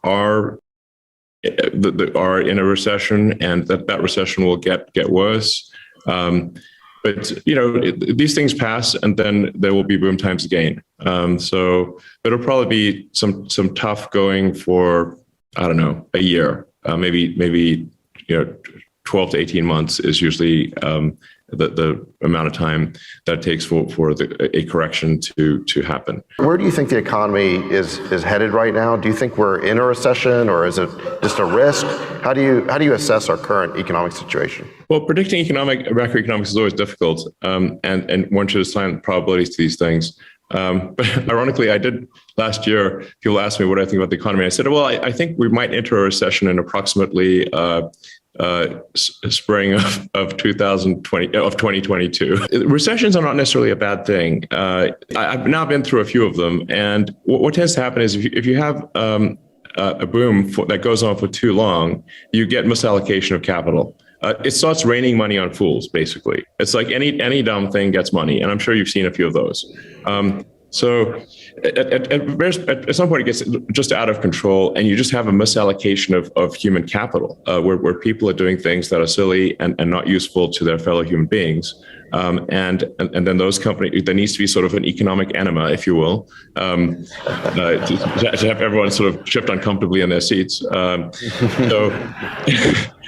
are are in a recession, and that recession will get worse. But these things pass, and then there will be boom times again. So it'll probably be some tough going for, I don't know, a year, maybe 12 to 18 months is usually the amount of time that it takes for a correction to happen. Where do you think the economy is headed right now? Do you think we're in a recession, or is it just a risk? How do you assess our current economic situation? Well, predicting macroeconomics is always difficult, and one should assign probabilities to these things. But ironically, I did last year. People asked me what I think about the economy. I said, well, I think we might enter a recession in approximately spring of 2022. Recessions are not necessarily a bad thing. I've now been through a few of them, and what tends to happen is if you have a boom that goes on for too long, you get misallocation of capital. It starts raining money on fools, basically. It's like any dumb thing gets money, and I'm sure you've seen a few of those. So at some point it gets just out of control, and you just have a misallocation of human capital, where people are doing things that are silly and not useful to their fellow human beings. And then those companies, there needs to be sort of an economic enema, if you will, to have everyone sort of shift uncomfortably in their seats.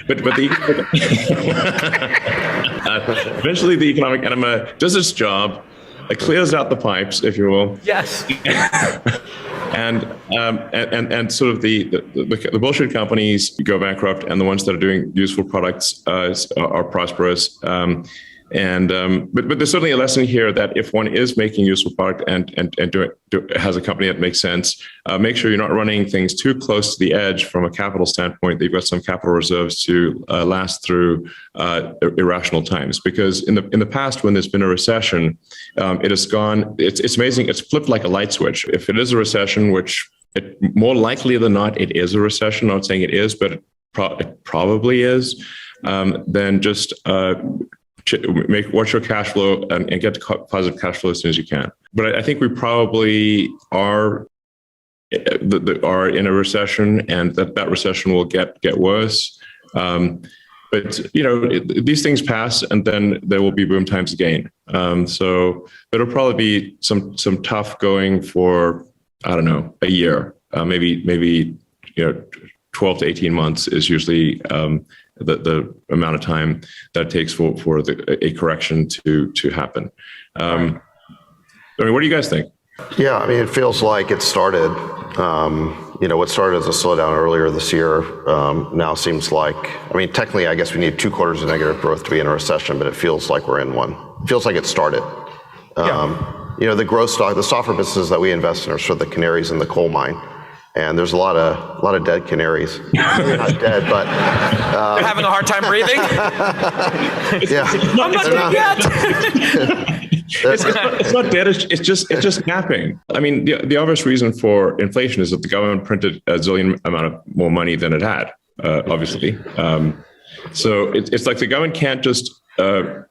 But eventually the economic enema does its job. It clears out the pipes, if you will. Yes. and sort of the bullshit companies go bankrupt, and the ones that are doing useful products are prosperous. But there's certainly a lesson here that if one is making useful product and has a company that makes sense, make sure you're not running things too close to the edge from a capital standpoint. They've got some capital reserves to last through irrational times. Because in the past, when there's been a recession, it has gone. It's amazing. It's flipped like a light switch. If it is a recession, which more likely than not it is a recession. I'm not saying it is, but it probably is. Then just watch your cash flow and get to positive cash flow as soon as you can. But I think we probably are in a recession, and that recession will get worse. But these things pass, and then there will be boom times again. So it'll probably be some tough going for, I don't know, a year, maybe 12 to 18 months is usually the amount of time that it takes for a correction to happen. What do you guys think? Yeah, it feels like it started. What started as a slowdown earlier this year now seems like. Technically, I guess we need 2 quarters of negative growth to be in a recession, but it feels like we're in one. It feels like it started. The growth stock, the software businesses that we invest in are sort of the canaries in the coal mine. And there's a lot of dead canaries. Maybe not dead, but they're having a hard time breathing. Yeah, I'm not dead yet. It's not dead. It's just napping. The obvious reason for inflation is that the government printed a zillion amount of more money than it had, obviously. So it's like the government can't just have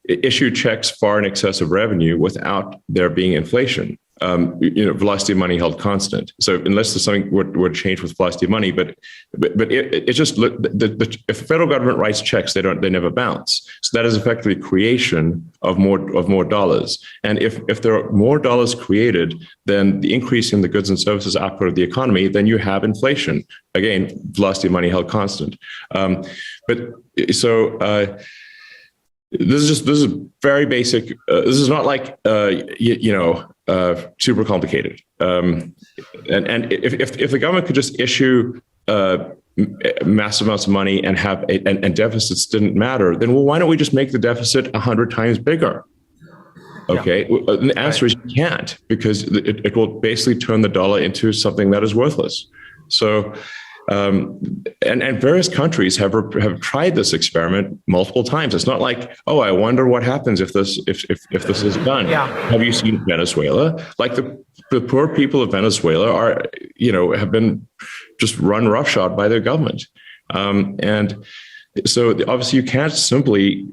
issue checks far in excess of revenue without there being inflation. Velocity of money held constant. So unless there's something would change with velocity of money, but it's just if the federal government writes checks, they never bounce. So that is effectively creation of more dollars. And if there are more dollars created, then the increase in the goods and services output of the economy, then you have inflation. Again, velocity of money held constant. This is very basic. This is not like super complicated. And if the government could just issue massive amounts of money and have and deficits didn't matter, then why don't we just make the deficit 100 times bigger? Okay, yeah. The answer is you can't, because it will basically turn the dollar into something that is worthless. So. And various countries have tried this experiment multiple times. It's not like, oh, I wonder what happens if this is done. Yeah. Have you seen Venezuela? Like the poor people of Venezuela have been just run roughshod by their government. And so obviously you can't simply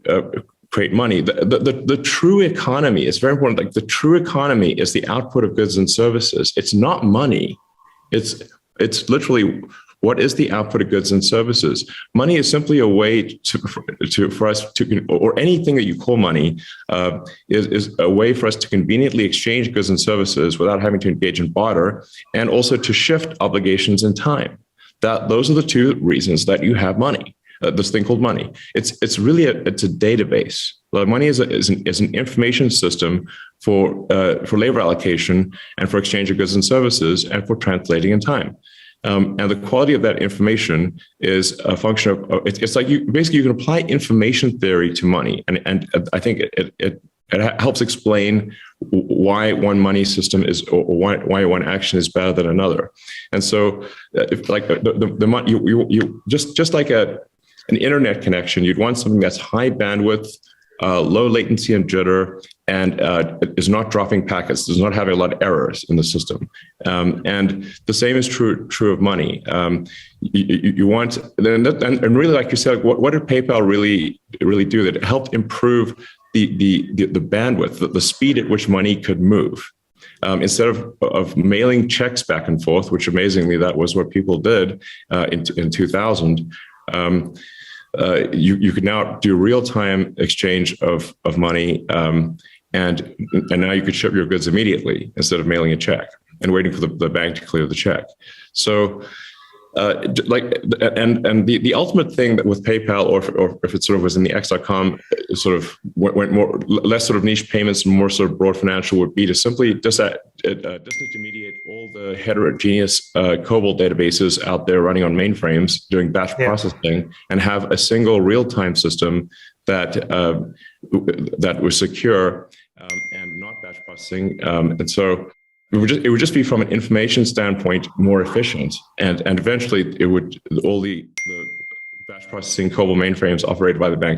create money. The true economy is very important. Like the true economy is the output of goods and services. It's not money. It's literally what is the output of goods and services. Money is simply a way for us to, or anything that you call money, is a way for us to conveniently exchange goods and services without having to engage in barter, and also to shift obligations in time. Those are the two reasons that you have money. This thing called money. It's really a database. Money is an information system for labor allocation and for exchange of goods and services and for translating in time. And the quality of that information is a function of, it's like you can apply information theory to money. And I think it helps explain why one money system is, or why one action is better than another. And so if like the money, you just like an internet connection, you'd want something that's high bandwidth, low latency and jitter, and is not dropping packets, does not have a lot of errors in the system. And the same is true of money. You want, and really, like you said, what did PayPal really do? That it helped improve the bandwidth, the speed at which money could move. Instead of mailing checks back and forth, which amazingly that was what people did in 2000. You could now do real-time exchange of money, and now you could ship your goods immediately instead of mailing a check and waiting for the bank to clear the check. So, the ultimate thing that with PayPal, or if it sort of was in the X.com, sort of went more less sort of niche payments and more sort of broad financial, would be to simply disintermediate all the heterogeneous COBOL databases out there running on mainframes doing batch processing, and have a single real-time system that was secure and not batch processing, and so. It would just be, from an information standpoint, more efficient, and eventually all the batch processing COBOL mainframes operated by the bank